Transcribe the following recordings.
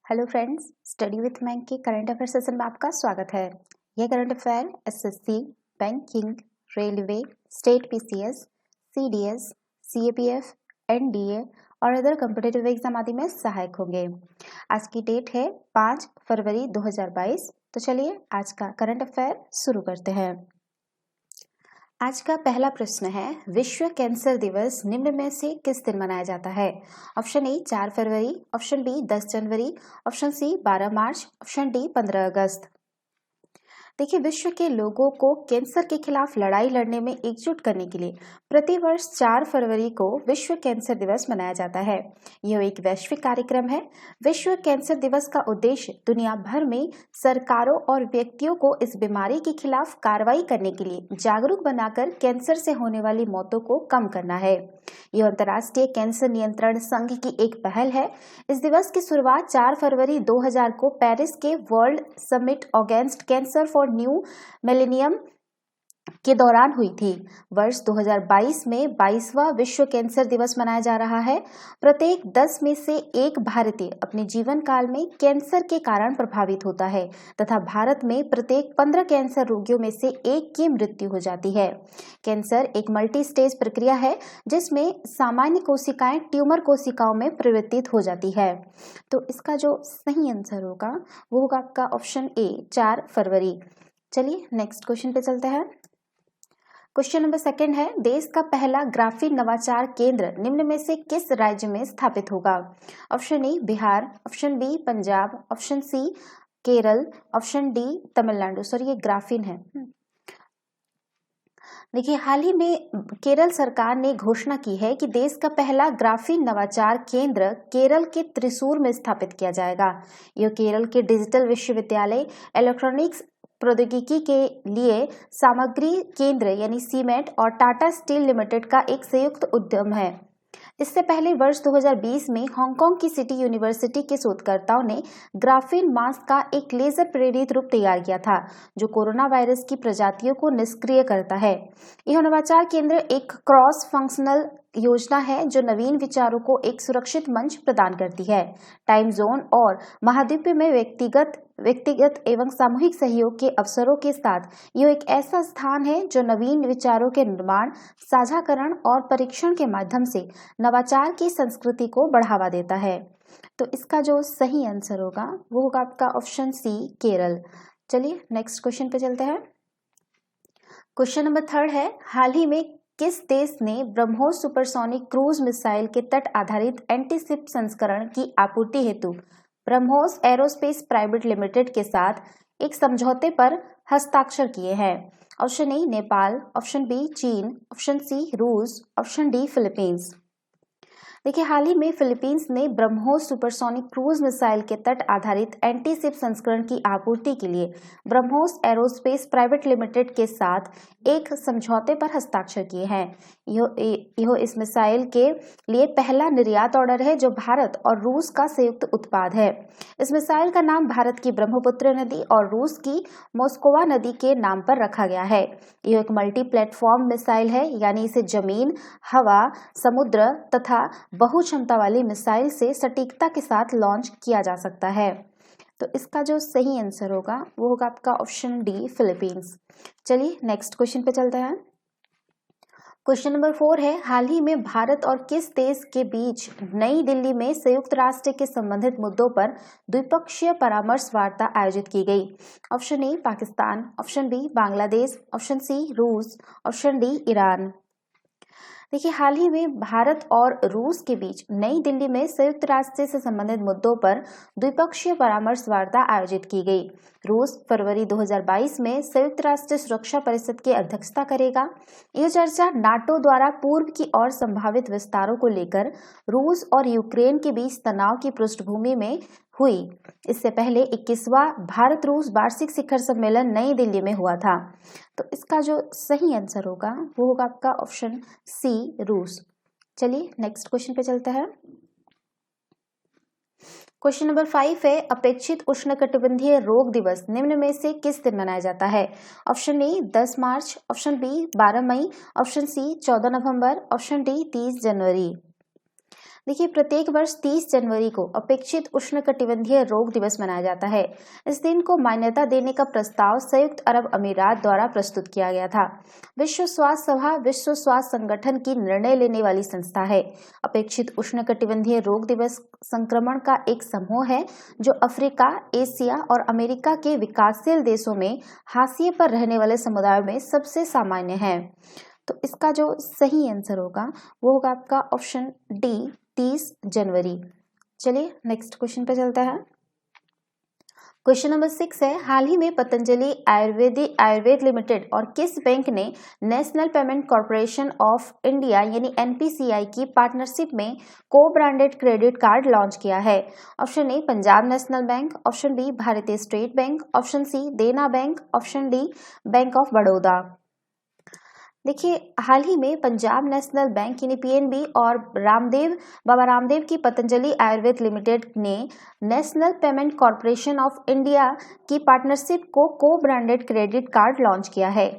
Hello friends, study with bank के current affair session में आपका स्वागत है। यह current affair SSC, banking, railway, state PCS, CDS, CAPF, NDA और अदर कॉम्पिटिटिव एग्जाम आदि में सहायक होंगे। आज की डेट है 5 फरवरी 2022। तो चलिए आज का करंट अफेयर शुरू करते हैं। आज का पहला प्रश्न है, विश्व कैंसर दिवस निम्न में से किस दिन मनाया जाता है? ऑप्शन ए 4 फरवरी, ऑप्शन बी 10 जनवरी, ऑप्शन सी 12 मार्च, ऑप्शन डी 15 अगस्त। देखिए, विश्व के लोगों को कैंसर के खिलाफ लड़ाई लड़ने में एकजुट करने के लिए प्रतिवर्ष 4 फरवरी को विश्व कैंसर दिवस मनाया जाता है। यह एक वैश्विक कार्यक्रम है। विश्व कैंसर दिवस का उद्देश्य दुनिया भर में सरकारों और व्यक्तियों को इस बीमारी के खिलाफ कार्रवाई करने के लिए जागरूक बनाकर कैंसर से होने वाली मौतों को कम करना है। यह अंतर्राष्ट्रीय कैंसर नियंत्रण संघ की एक पहल है। इस दिवस की शुरुआत 4 फरवरी 2000 को पेरिस के world summit against cancer for new millennium के दौरान हुई थी। वर्ष 2022 में 22वां विश्व कैंसर दिवस मनाया जा रहा है। प्रत्येक 10 में से एक भारतीय अपने जीवन काल में कैंसर के कारण प्रभावित होता है तथा भारत में प्रत्येक 15 कैंसर रोगियों में से एक की मृत्यु हो जाती है। कैंसर एक मल्टी स्टेज प्रक्रिया है जिसमें सामान्य कोशिकाएं ट्यूमर कोशिकाओं में परिवर्तित हो जाती है। तो इसका जो सही आंसर होगा वो होगा आपका ऑप्शन ए 4 फरवरी। चलिए नेक्स्ट क्वेश्चन पे चलते हैं। क्वेश्चन नंबर सेकंड है, देश का पहला ग्राफीन नवाचार केंद्र निम्न में से किस राज्य में स्थापित होगा? Option A Bihar, option B Punjab, option C Kerala, option D Tamil Nadu. Sorry, ये ग्राफीन है। देखिए, हाल ही में केरल सरकार ने घोषणा की है कि देश का पहला ग्राफीन नवाचार केंद्र केरल के त्रिशूर में स्थापित किया जाएगा। यह केरल के डिजिटल विश्वविद्यालय इलेक्ट्रॉनिक्स प्रौद्योगिकी के लिए सामग्री केंद्र यानी सीमेंट और टाटा स्टील लिमिटेड का एक संयुक्त उद्यम है। इससे पहले वर्ष 2020 में हांगकांग की सिटी यूनिवर्सिटी के शोधकर्ताओं ने ग्राफीन मास्क का एक लेजर प्रेरित रूप तैयार किया था जो कोरोना वायरस की प्रजातियों को निष्क्रिय करता है। यह नवाचार केंद्र एक क्रॉस फंक्शनल योजना है जो नवीन विचारों को एक सुरक्षित मंच प्रदान करती है। टाइम जोन और महाद्वीप में व्यक्तिगत एवं सामूहिक सहयोग के अवसरों के साथ यह एक ऐसा स्थान है जो नवीन विचारों के निर्माण, साझाकरण और परीक्षण के माध्यम से नवाचार की संस्कृति को बढ़ावा देता है। तो इसका जो सही आंसर होगा वो होगा आपका ऑप्शन सी केरल। चलिए नेक्स्ट क्वेश्चन पे चलते हैं। क्वेश्चन नंबर थर्ड है, हाल ही में किस देश ने ब्रह्मोस सुपरसोनिक क्रूज मिसाइल के तट आधारित एंटीशिप संस्करण की आपूर्ति हेतु ब्रह्मोस एरोस्पेस प्राइवेट लिमिटेड के साथ एक समझौते पर हस्ताक्षर किए हैं? Option A Nepal, option B चीन, ऑप्शन सी रूस, ऑप्शन डी फिलीपींस। देखिए, हाल ही में फिलीपींस ने ब्रह्मोस सुपरसोनिक क्रूज मिसाइल के तट आधारित एंटीशिप संस्करण की आपूर्ति के लिए ब्रह्मोस एरोस्पेस प्राइवेट लिमिटेड के साथ एक समझौते पर हस्ताक्षर किए हैं। यह इस मिसाइल के लिए पहला निर्यात ऑर्डर है जो भारत और रूस का संयुक्त उत्पाद है। इस मिसाइल का नाम भारत की ब्रह्मपुत्र नदी और रूस की मोस्कोवा नदी के नाम पर रखा गया है। यह एक मल्टी प्लेटफॉर्म मिसाइल है, यानी इसे जमीन, हवा, समुद्र तथा बहु क्षमता वाली मिसाइल से सटीकता के साथ लॉन्च किया जा सकता है। तो इसका जो सही आंसर होगा वो होगा आपका ऑप्शन डी फिलीपींस। चलिए नेक्स्ट क्वेश्चन पे चलते हैं। क्वेश्चन नंबर 4 है, हाल ही में भारत और किस देश के बीच नई दिल्ली में संयुक्त राष्ट्र के संबंधित मुद्दों पर द्विपक्षीय परामर्श वार्ता आयोजित की गई? Option A Pakistan, option B Bangladesh, option C रूस, ऑप्शन डी ईरान। देखिए, हाल ही में भारत और रूस के बीच नई दिल्ली में संयुक्त राष्ट्र से संबंधित मुद्दों पर द्विपक्षीय परामर्श वार्ता आयोजित की गई। रूस फरवरी 2022 में संयुक्त राष्ट्र सुरक्षा परिषद की अध्यक्षता करेगा। यह चर्चा नाटो द्वारा पूर्व की ओर संभावित विस्तारों को लेकर रूस और यूक्रेन के बीच तनाव की पृष्ठभूमि में हुई। इससे पहले 21वां भारत रूस वार्षिक शिखर सम्मेलन नई दिल्ली में हुआ था। तो इसका जो सही आंसर होगा वो होगा आपका ऑप्शन सी रूस। चलिए नेक्स्ट क्वेश्चन पे चलते हैं। क्वेश्चन नंबर 5 है, अपेक्षित उष्णकटिबंधीय रोग दिवस निम्न में से किस दिन मनाया जाता है? ऑप्शन ए 10 मार्च, ऑप्शन बी 12 मई, ऑप्शन सी 14 नवंबर, ऑप्शन डी 30 जनवरी। देखिए, प्रत्येक वर्ष 30 जनवरी को अपेक्षित उष्णकटिबंधीय रोग दिवस मनाया जाता है। इस दिन को मान्यता देने का प्रस्ताव संयुक्त अरब अमीरात द्वारा प्रस्तुत किया गया था। विश्व स्वास्थ्य सभा विश्व स्वास्थ्य संगठन की निर्णय लेने वाली संस्था है। अपेक्षित उष्णकटिबंधीय रोग दिवस संक्रमण का एक समूह है जो अफ्रीका, एशिया और अमेरिका के विकासशील देशों में हाशिए पर रहने वाले समुदायों में सबसे सामान्य है। तो इसका जो सही आंसर होगा वो होगा आपका ऑप्शन डी, 30 जनवरी। चलिए नेक्स्ट क्वेश्चन पे चलता है। क्वेश्चन नंबर 6 है, हाल ही में पतंजलि आयुर्वेद लिमिटेड और किस बैंक ने national payment corporation of India यानी एनपीसीआई की पार्टनरशिप में को ब्रांडेड क्रेडिट कार्ड लॉन्च किया है? Option A Punjab national bank, option B Bharatiya state bank, option C Dena bank, option D bank of Baroda. देखिए, हाल ही में पंजाब नेशनल बैंक यानी पीएनबी और बाबा रामदेव की पतंजलि आयुर्वेद लिमिटेड ने national payment corporation of India की पार्टनरशिप को ब्रांडेड क्रेडिट कार्ड लॉन्च किया है।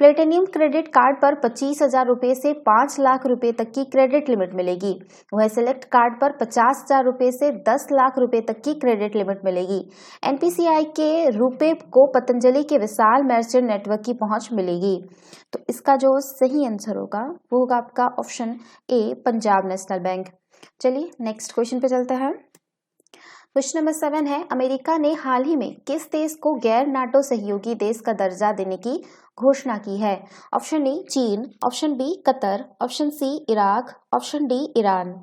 प्लेटिनियम क्रेडिट कार्ड पर 25,000 रुपये से 5 लाख रुपए तक की क्रेडिट लिमिट मिलेगी। वह सिलेक्ट कार्ड पर 50,000 रुपये से 10 लाख रुपए तक की क्रेडिट लिमिट मिलेगी। एनपीसीआई के रुपए को पतंजलि के विशाल मर्चेंट नेटवर्क की पहुंच मिलेगी। तो इसका जो सही आंसर होगा वो होगा आपका option A Punjab national bank. चलिए नेक्स्ट क्वेश्चन पे चलते हैं। क्वेश्चन नंबर 7 है, अमेरिका ने हाल ही में किस देश को गैर नाटो सहयोगी देश का दर्जा देने की घोषणा की है? ऑप्शन ए चीन, option B Qatar, option C Iraq, option D Iran.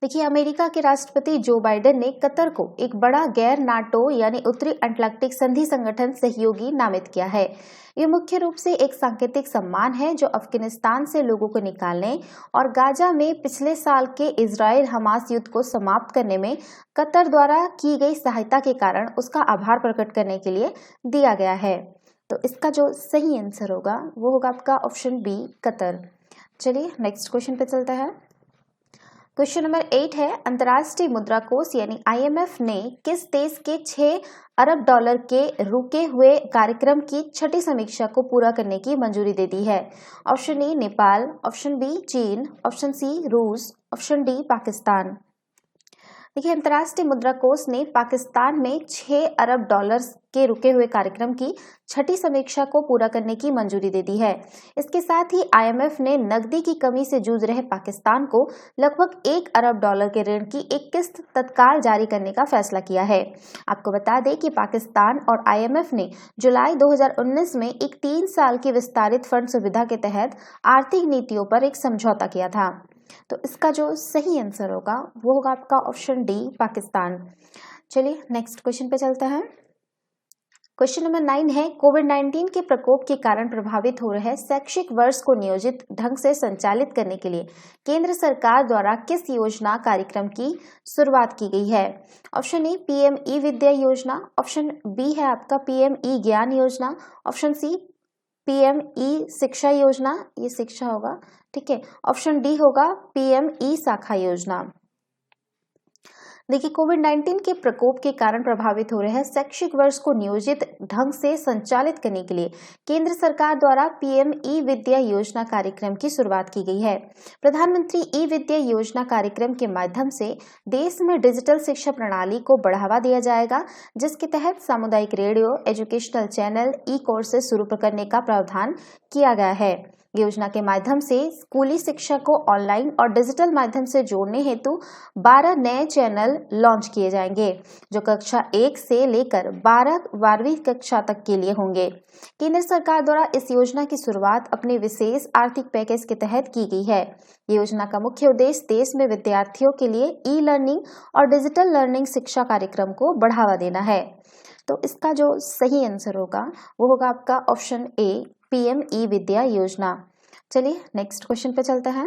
देखिए, अमेरिका के राष्ट्रपति जो बाइडेन ने कतर को एक बड़ा गैर नाटो यानी उत्तरी अटलांटिक संधि संगठन सहयोगी नामित किया है। ये मुख्य रूप से एक सांकेतिक सम्मान है जो अफगानिस्तान से लोगों को निकालने और गाजा में पिछले साल के इजराइल हमास युद्ध को समाप्त करने में कतर द्वारा की गई सहायता के कारण उसका आभार प्रकट करने के लिए दिया गया है। तो इसका जो सही आंसर होगा वो होगा आपका ऑप्शन बी कतर। चलिए नेक्स्ट क्वेश्चन पे चलता है। क्वेश्चन नंबर 8 है, अंतर्राष्ट्रीय मुद्रा कोष यानी आईएमएफ ने किस देश के 6 अरब डॉलर के रुके हुए कार्यक्रम की छठी समीक्षा को पूरा करने की मंजूरी दे दी है? Option A Nepal, option B चीन, ऑप्शन सी रूस, ऑप्शन डी पाकिस्तान। देखिए, अंतर्राष्ट्रीय मुद्रा कोष ने पाकिस्तान में 6 अरब डॉलर के रुके हुए कार्यक्रम की छठी समीक्षा को पूरा करने की मंजूरी दे दी है। इसके साथ ही आईएमएफ ने नकदी की कमी से जूझ रहे पाकिस्तान को लगभग 1 अरब डॉलर के ऋण की एक किस्त तत्काल जारी करने का फैसला किया है। आपको बता दें कि पाकिस्तान और आईएमएफ ने जुलाई 2019 में एक 3 साल की विस्तारित फंड सुविधा के तहत आर्थिक नीतियों पर एक समझौता किया था। तो इसका जो सही आंसर होगा वो होगा आपका ऑप्शन डी पाकिस्तान। चलिए नेक्स्ट क्वेश्चन पे चलता है। क्वेश्चन नंबर 9 है, कोविड-19 के प्रकोप के कारण प्रभावित हो रहे शैक्षिक वर्ष को नियोजित ढंग से संचालित करने के लिए केंद्र सरकार द्वारा किस योजना कार्यक्रम की शुरुआत की गई है? ऑप्शन ए पीएम ई विद्या योजना, ऑप्शन बी है आपका पीएम ई ज्ञान योजना, ऑप्शन सी पीएम ई शिक्षा योजना, ये शिक्षा होगा, ठीक है, ऑप्शन डी होगा पीएम ई शाखा योजना। देखिए, कोविड-19 के प्रकोप के कारण प्रभावित हो रहे शैक्षिक वर्ष को नियोजित ढंग से संचालित करने के लिए केंद्र सरकार द्वारा पीएम ई विद्या योजना कार्यक्रम की शुरुआत की गई है। प्रधानमंत्री ई विद्या योजना कार्यक्रम के माध्यम से देश में डिजिटल शिक्षा प्रणाली को बढ़ावा दिया जाएगा, जिसके तहत सामुदायिक रेडियो, एजुकेशनल चैनल, ई कोर्सेज शुरू करने का प्रावधान किया गया है। योजना के माध्यम से स्कूली शिक्षा को ऑनलाइन और डिजिटल माध्यम से जोड़ने हेतु 12 नए चैनल लॉन्च किए जाएंगे, जो कक्षा 1 से लेकर 12वीं कक्षा तक के लिए होंगे। केंद्र सरकार द्वारा इस योजना की शुरुआत अपने विशेष आर्थिक पैकेज के तहत की गई है। योजना का मुख्य उद्देश्य देश में विद्यार्थियों के लिए ई लर्निंग और डिजिटल लर्निंग शिक्षा कार्यक्रम को बढ़ावा देना है। तो इसका जो सही आंसर होगा वो होगा आपका ऑप्शन ए पीएम ई विद्या योजना। चलिए नेक्स्ट क्वेश्चन पे चलते हैं।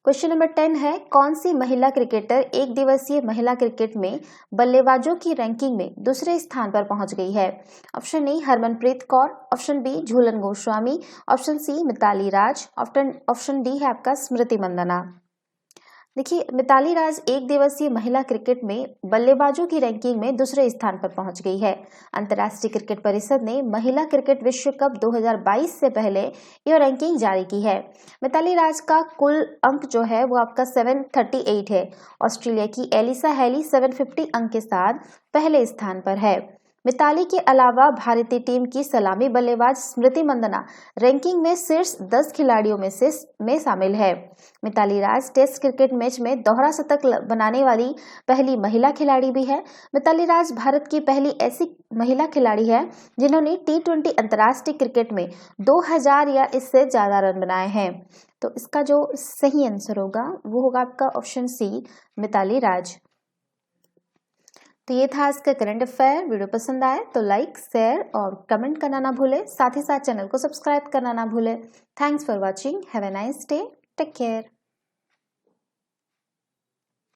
क्वेश्चन नंबर 10 है, कौन सी महिला क्रिकेटर एक दिवसीय महिला क्रिकेट में बल्लेबाजों की रैंकिंग में दूसरे स्थान पर पहुंच गई है? Option A Harmanpreet Kaur, option B Jhulan Goswami, option C Mithali Raj, option D है आपका स्मृति मंदाना। देखिए, मिताली राज एक दिवसीय महिला क्रिकेट में बल्लेबाजों की रैंकिंग में दूसरे स्थान पर पहुंच गई है। अंतर्राष्ट्रीय क्रिकेट परिषद ने महिला क्रिकेट विश्व कप 2022 से पहले यह रैंकिंग जारी की है। मिताली राज का कुल अंक जो है वो आपका 738 है। ऑस्ट्रेलिया की एलिसा हेली 750 अंक के साथ पहले स्थान पर है। मिताली के अलावा भारतीय टीम की सलामी बल्लेबाज स्मृति मंदना रैंकिंग में शीर्ष 10 खिलाड़ियों में शामिल है। मिताली राज टेस्ट क्रिकेट मैच में दोहरा शतक बनाने वाली पहली महिला खिलाड़ी भी है। मिताली राज भारत की पहली ऐसी महिला खिलाड़ी है जिन्होंने T20 अंतर्राष्ट्रीय क्रिकेट में 2000 या इससे ज्यादा रन बनाए हैं। तो इसका जो सही आंसर होगा वो होगा आपका ऑप्शन सी, मिताली राज। तो ये था आज का करंट अफेयर। वीडियो पसंद आए तो लाइक, शेयर और कमेंट करना ना भूलें। साथ ही साथ चैनल को सब्सक्राइब करना ना भूलें। Thanks for watching. Have a nice day. Take care.